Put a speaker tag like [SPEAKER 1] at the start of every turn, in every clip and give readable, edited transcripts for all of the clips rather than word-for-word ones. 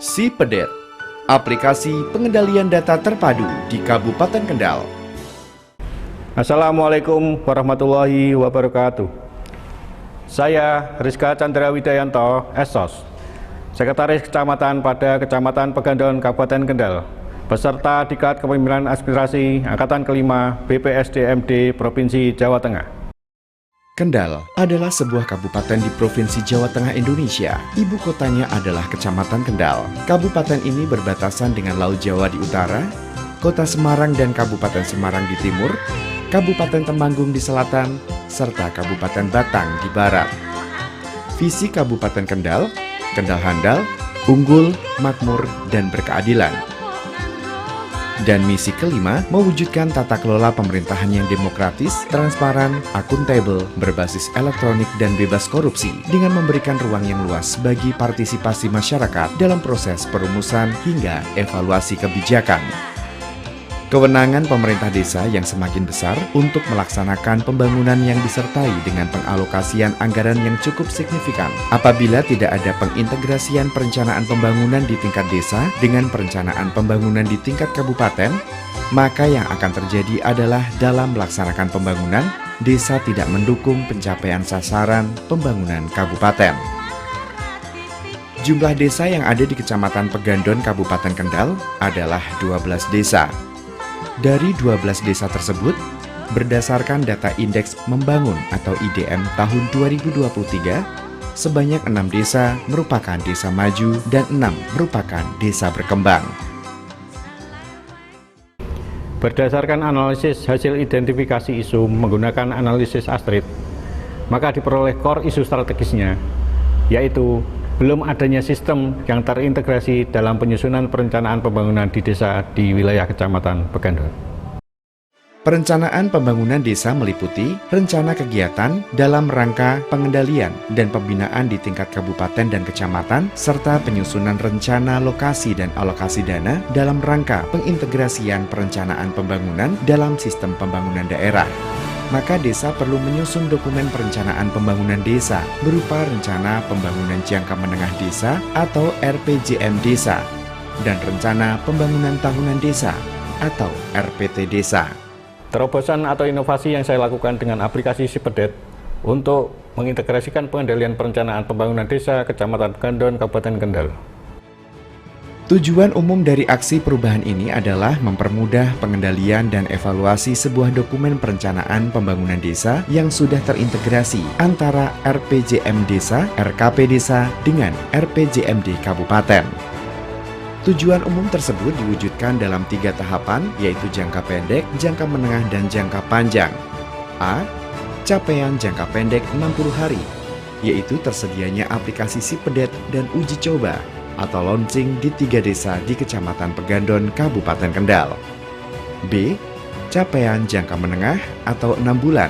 [SPEAKER 1] SIPEDET, aplikasi pengendalian data terpadu di Kabupaten Kendal.
[SPEAKER 2] Assalamualaikum warahmatullahi wabarakatuh. Saya Rizka Chandra Widayanto, SOS, Sekretaris Kecamatan pada Kecamatan Pegandon, Kabupaten Kendal, beserta Diklat Kepemimpinan Aspirasi Angkatan kelima BPSDMD Provinsi Jawa Tengah.
[SPEAKER 1] Kendal adalah sebuah kabupaten di Provinsi Jawa Tengah Indonesia. Ibu kotanya adalah Kecamatan Kendal. Kabupaten ini berbatasan dengan Laut Jawa di utara, Kota Semarang dan Kabupaten Semarang di timur, Kabupaten Temanggung di selatan, serta Kabupaten Batang di barat. Visi Kabupaten Kendal, Kendal handal, unggul, makmur, dan berkeadilan. Dan misi kelima, mewujudkan tata kelola pemerintahan yang demokratis, transparan, akuntabel, berbasis elektronik, dan bebas korupsi, dengan memberikan ruang yang luas bagi partisipasi masyarakat dalam proses perumusan hingga evaluasi kebijakan. Kewenangan pemerintah desa yang semakin besar untuk melaksanakan pembangunan yang disertai dengan pengalokasian anggaran yang cukup signifikan. Apabila tidak ada pengintegrasian perencanaan pembangunan di tingkat desa dengan perencanaan pembangunan di tingkat kabupaten, maka yang akan terjadi adalah dalam melaksanakan pembangunan, desa tidak mendukung pencapaian sasaran pembangunan kabupaten. Jumlah desa yang ada di Kecamatan Pegandon, Kabupaten Kendal adalah 12 desa. Dari 12 desa tersebut, berdasarkan data Indeks Membangun atau IDM tahun 2023, sebanyak 6 desa merupakan desa maju dan 6 merupakan desa berkembang.
[SPEAKER 2] Berdasarkan analisis hasil identifikasi isu menggunakan analisis Astrid, maka diperoleh core isu strategisnya, yaitu belum adanya sistem yang terintegrasi dalam penyusunan perencanaan pembangunan di desa di wilayah Kecamatan Pegandon.
[SPEAKER 1] Perencanaan pembangunan desa meliputi rencana kegiatan dalam rangka pengendalian dan pembinaan di tingkat kabupaten dan kecamatan, serta penyusunan rencana lokasi dan alokasi dana dalam rangka pengintegrasian perencanaan pembangunan dalam sistem pembangunan daerah. Maka desa perlu menyusun dokumen perencanaan pembangunan desa berupa Rencana Pembangunan Jangka Menengah Desa atau RPJM Desa dan Rencana Pembangunan Tahunan Desa atau RPT Desa.
[SPEAKER 2] Terobosan atau inovasi yang saya lakukan dengan aplikasi SIPEDET untuk mengintegrasikan pengendalian perencanaan pembangunan desa Kecamatan Pegandon, Kabupaten Kendal.
[SPEAKER 1] Tujuan umum dari aksi perubahan ini adalah mempermudah pengendalian dan evaluasi sebuah dokumen perencanaan pembangunan desa yang sudah terintegrasi antara RPJM Desa, RKP Desa, dengan RPJMD Kabupaten. Tujuan umum tersebut diwujudkan dalam 3 tahapan, yaitu jangka pendek, jangka menengah, dan jangka panjang. A. Capaian jangka pendek 60 hari, yaitu tersedianya aplikasi SIPEDET dan uji coba atau launching di 3 desa di Kecamatan Pegandon, Kabupaten Kendal. B. Capaian jangka menengah atau 6 bulan,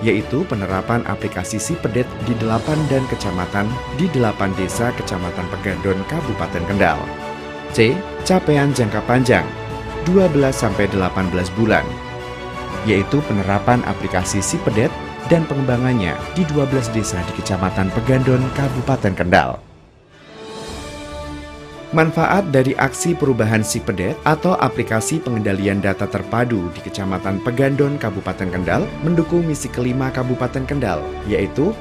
[SPEAKER 1] yaitu penerapan aplikasi SIPEDET di 8 dan kecamatan di 8 desa Kecamatan Pegandon, Kabupaten Kendal. C. Capaian jangka panjang 12-18 bulan, yaitu penerapan aplikasi SIPEDET dan pengembangannya di 12 desa di Kecamatan Pegandon, Kabupaten Kendal. Manfaat dari aksi perubahan SIPEDET atau aplikasi pengendalian data terpadu di Kecamatan Pegandon, Kabupaten Kendal mendukung misi kelima Kabupaten Kendal, yaitu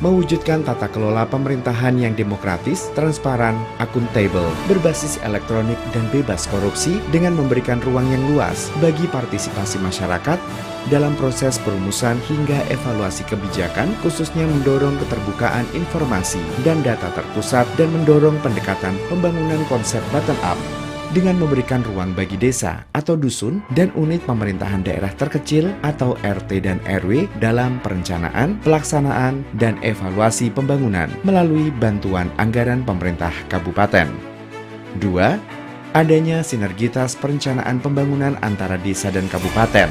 [SPEAKER 1] mewujudkan tata kelola pemerintahan yang demokratis, transparan, akuntabel, berbasis elektronik, dan bebas korupsi dengan memberikan ruang yang luas bagi partisipasi masyarakat dalam proses perumusan hingga evaluasi kebijakan, khususnya mendorong keterbukaan informasi dan data terpusat dan mendorong pendekatan pembangunan konsep bottom-up dengan memberikan ruang bagi desa atau dusun dan unit pemerintahan daerah terkecil atau RT dan RW dalam perencanaan, pelaksanaan, dan evaluasi pembangunan melalui bantuan anggaran pemerintah kabupaten. 2. Adanya sinergitas perencanaan pembangunan antara desa dan kabupaten.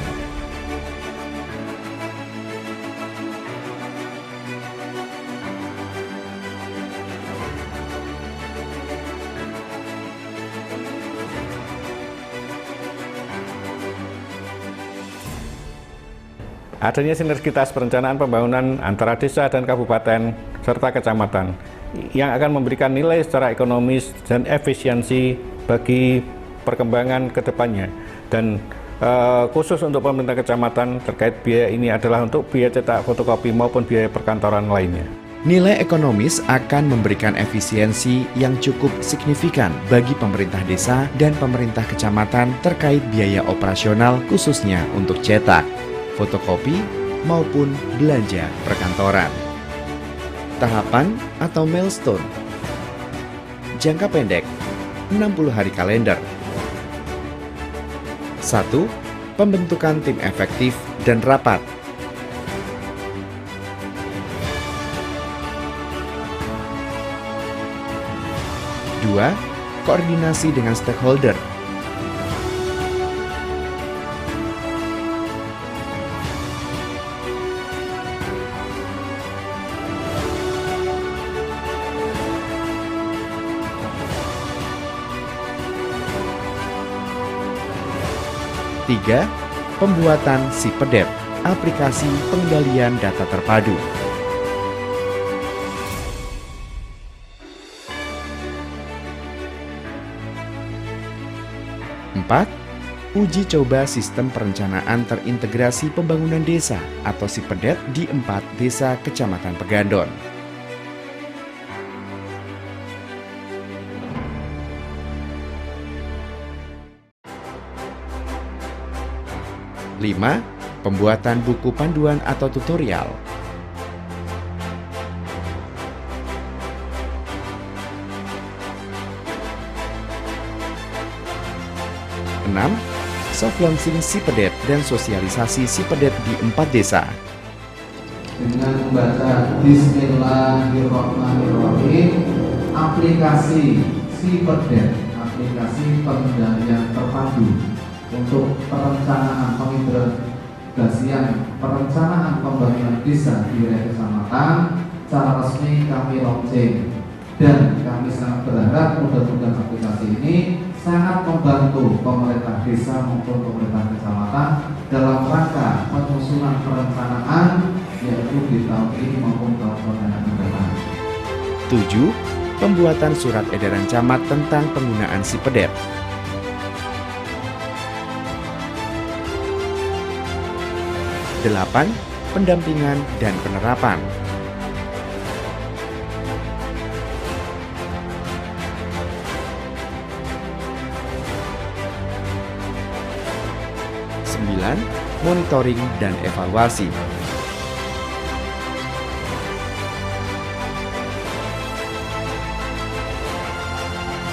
[SPEAKER 2] Adanya sinergitas perencanaan pembangunan antara desa dan kabupaten serta kecamatan yang akan memberikan nilai secara ekonomis dan efisiensi bagi perkembangan ke depannya. Dan khusus untuk pemerintah kecamatan terkait biaya ini adalah untuk biaya cetak fotokopi maupun biaya perkantoran lainnya.
[SPEAKER 1] Nilai ekonomis akan memberikan efisiensi yang cukup signifikan bagi pemerintah desa dan pemerintah kecamatan terkait biaya operasional khususnya untuk cetak, fotokopi, maupun belanja perkantoran. Tahapan atau milestone. Jangka pendek, 60 hari kalender. 1. Pembentukan tim efektif dan rapat. 2. Koordinasi dengan stakeholder. 3. Pembuatan SIPEDET, aplikasi pengendalian data terpadu. 4. Uji coba sistem perencanaan terintegrasi pembangunan desa atau SIPEDET di 4 desa Kecamatan Pegandon. 5. Pembuatan buku panduan atau tutorial. 6. Soft launching SIPEDET dan sosialisasi SIPEDET di 4 desa.
[SPEAKER 3] Dengan membaca Bismillahirrahmanirrahim, aplikasi SIPEDET, aplikasi pengendalian terpadu untuk perencanaan pengintegrasian perencanaan pembangunan desa di wilayah kecamatan secara resmi kami launching, dan kami sangat berharap mudah-mudahan aplikasi ini sangat membantu pemerintah desa maupun pemerintah kecamatan dalam rangka penyusunan perencanaan yaitu di tahun ini maupun tahun yang akan datang.
[SPEAKER 1] 7. Pembuatan surat edaran camat tentang penggunaan SIPEDET. 8. Pendampingan dan penerapan. 9. Monitoring dan evaluasi. 10.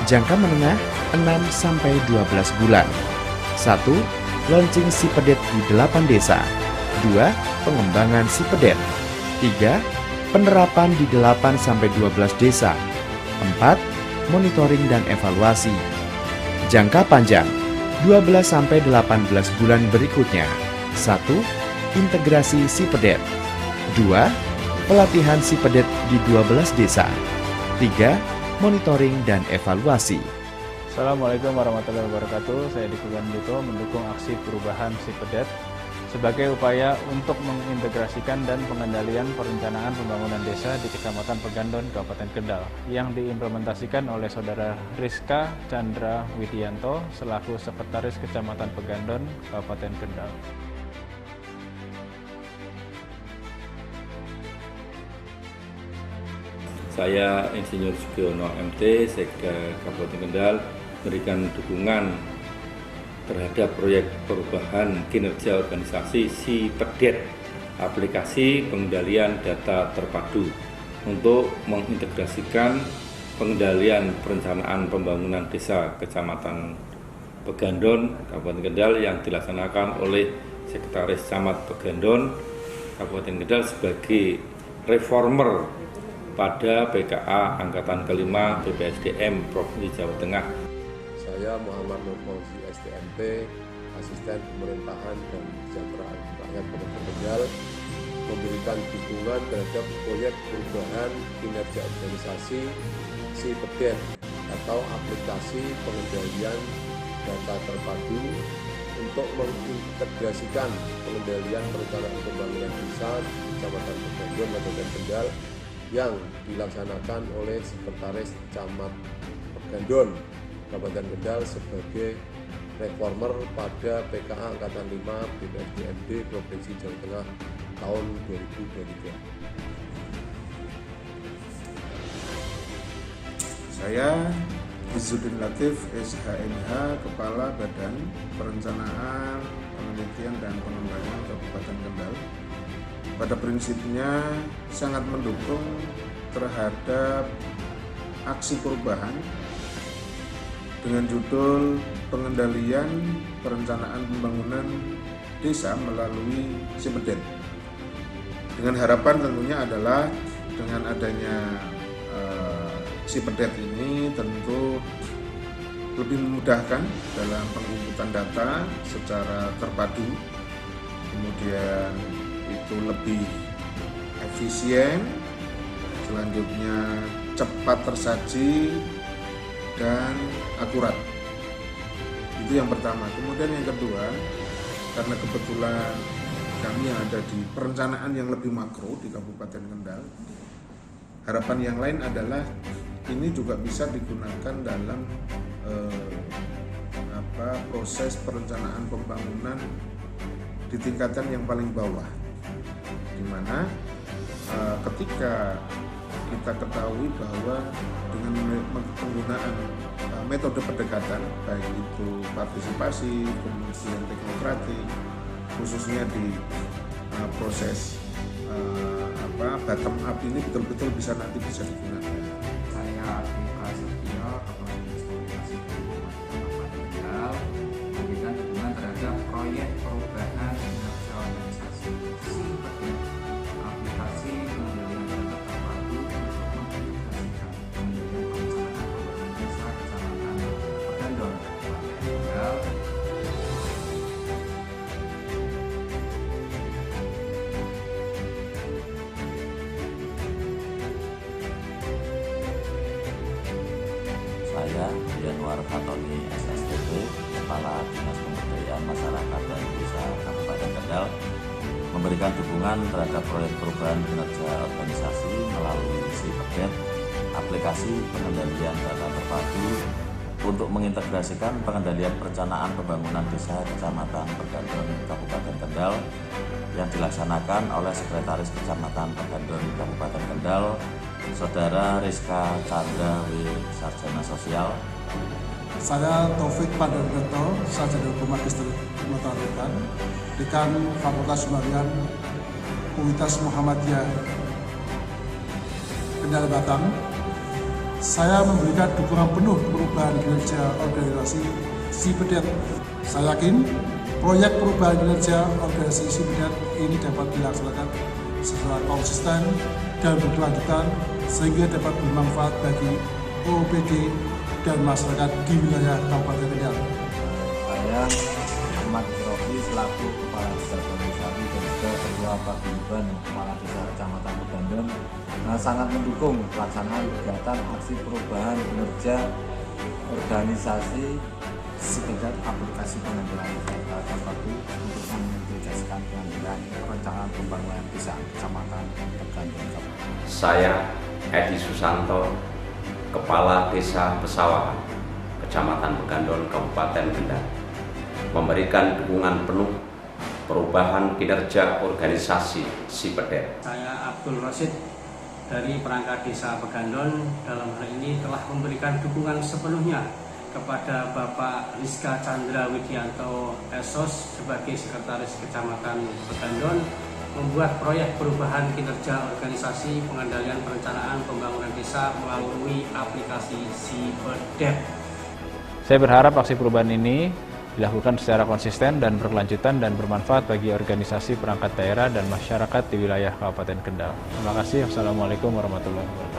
[SPEAKER 1] Jangka menengah 6-12 bulan. 1. Launching SIPEDET di 8 desa. 2. Pengembangan SIPEDET. 3. Penerapan di 8-12 desa. 4. Monitoring dan evaluasi. Jangka panjang 12-18 bulan berikutnya. 1. Integrasi SIPEDET. 2. Pelatihan SIPEDET di 12 desa. 3. Monitoring dan evaluasi.
[SPEAKER 4] Assalamualaikum warahmatullahi wabarakatuh. Saya Diki Wanduto mendukung aksi perubahan SIPEDET sebagai upaya untuk mengintegrasikan dan pengendalian perencanaan pembangunan desa di Kecamatan Pegandon, Kabupaten Kendal, yang diimplementasikan oleh Saudara Rizka Chandra Widianto selaku Sekretaris Kecamatan Pegandon, Kabupaten Kendal.
[SPEAKER 5] Saya Insinyur Sugiono MT, Sekda Kabupaten Kendal, memberikan dukungan terhadap proyek perubahan kinerja organisasi SIPEDET, aplikasi pengendalian data terpadu, untuk mengintegrasikan pengendalian perencanaan pembangunan desa Kecamatan Pegandon, Kabupaten Kendal yang dilaksanakan oleh Sekretaris Camat Pegandon, Kabupaten Kendal sebagai reformer pada PKA Angkatan Kelima BPSDM Provinsi Jawa Tengah.
[SPEAKER 6] Saya Muhammad Nur Fauzi STMP, Asisten Pemerintahan dan Kesejahteraan Rakyat Kabupaten Kendal, memberikan dukungan terhadap proyek perubahan kinerja organisasi SIPEDET atau aplikasi pengendalian data terpadu untuk mengintegrasikan pengendalian perencanaan pembangunan desa di Kecamatan Pegandon, Kabupaten Kendal yang dilaksanakan oleh Sekretaris Camat Pegandon Kabupaten Kendal sebagai reformer pada PKA Angkatan 5 BPSDMD Provinsi Jawa Tengah tahun 2023.
[SPEAKER 7] Saya Izzuddin Latif, SHMH, Kepala Badan Perencanaan, Penelitian dan Pengembangan Kabupaten Kendal. Pada prinsipnya sangat mendukung terhadap aksi perubahan dengan judul Pengendalian Perencanaan Pembangunan Desa melalui SIPEDET. Dengan harapan tentunya adalah dengan adanya SIPEDET ini tentu lebih memudahkan dalam penginputan data secara terpadu, kemudian itu lebih efisien, selanjutnya cepat tersaji dan akurat. Itu yang pertama. Kemudian yang kedua, karena kebetulan kami yang ada di perencanaan yang lebih makro di Kabupaten Kendal, harapan yang lain adalah ini juga bisa digunakan dalam proses perencanaan pembangunan di tingkatan yang paling bawah, di mana ketika kita ketahui bahwa dengan penggunaan metode pendekatan baik itu partisipasi, kemudian teknokratik, khususnya di proses bottom up ini betul-betul bisa digunakan.
[SPEAKER 3] Saya Abdi Prasetyo, Kepala Dinas Komunikasi Kabupaten Kendal, memberikan dukungan terhadap proyek perubahan kinerja organisasi SIPEDET, aplikasi pengendalian data terpadu untuk mengintegrasikan pengendalian perencanaan pembangunan desa Kecamatan Pegandon, Kabupaten Kendal.
[SPEAKER 8] Saya Yanuar Fatoni SSTP, Kepala Dinas Pemberdayaan Masyarakat dan Desa Kabupaten Kendal, memberikan dukungan terhadap proyek perubahan kinerja organisasi melalui SIPEDET, aplikasi pengendalian data terpadu untuk mengintegrasikan pengendalian perencanaan pembangunan desa Kecamatan Pegandon Kabupaten Kendal yang dilaksanakan oleh Sekretaris Kecamatan Pegandon Kabupaten Kendal, Saudara Rizka Chandra W. Sarjana Sosial.
[SPEAKER 9] Saya Taufik Pandarto, Sarjana Hukum Magister Notarutan, Dekan Fakultas Hukum Universitas Muhammadiyah Kendal Batang. Saya memberikan dukungan penuh perubahan kinerja organisasi SIPEDET. Saya yakin proyek perubahan kinerja organisasi SIPEDET ini dapat dilaksanakan secara konsisten dan berkelanjutan sehingga dapat bermanfaat bagi OPD dan masyarakat di wilayah Kabupaten Kendal.
[SPEAKER 10] Saya Ahmad Rofi selaku Kepala Desa Organisasi dan juga Ketua Paguyuban Kepala Desa Kecamatan Pegandon sangat mendukung pelaksanaan kegiatan aksi perubahan kinerja organisasi SIPEDET, aplikasi pengendalian data terpadu untuk mengintegrasikan pengendalian perencanaan pembangunan desa Kecamatan Pegandon.
[SPEAKER 11] Saya Edi Susanto, Kepala Desa Pesawahan, Kecamatan Pegandon, Kabupaten Kendal, memberikan dukungan penuh perubahan kinerja organisasi SIPEDET.
[SPEAKER 12] Saya Abdul Rosid dari perangkat Desa Pegandon dalam hal ini telah memberikan dukungan sepenuhnya kepada Bapak Rizka Chandra Widianto SOS sebagai Sekretaris Kecamatan Pegandon membuat proyek perubahan kinerja organisasi pengendalian perencanaan pembangunan desa melalui aplikasi SIPEDET.
[SPEAKER 4] Saya berharap aksi perubahan ini dilakukan secara konsisten dan berkelanjutan dan bermanfaat bagi organisasi perangkat daerah dan masyarakat di wilayah Kabupaten Kendal. Terima kasih. Wassalamualaikum warahmatullahi wabarakatuh.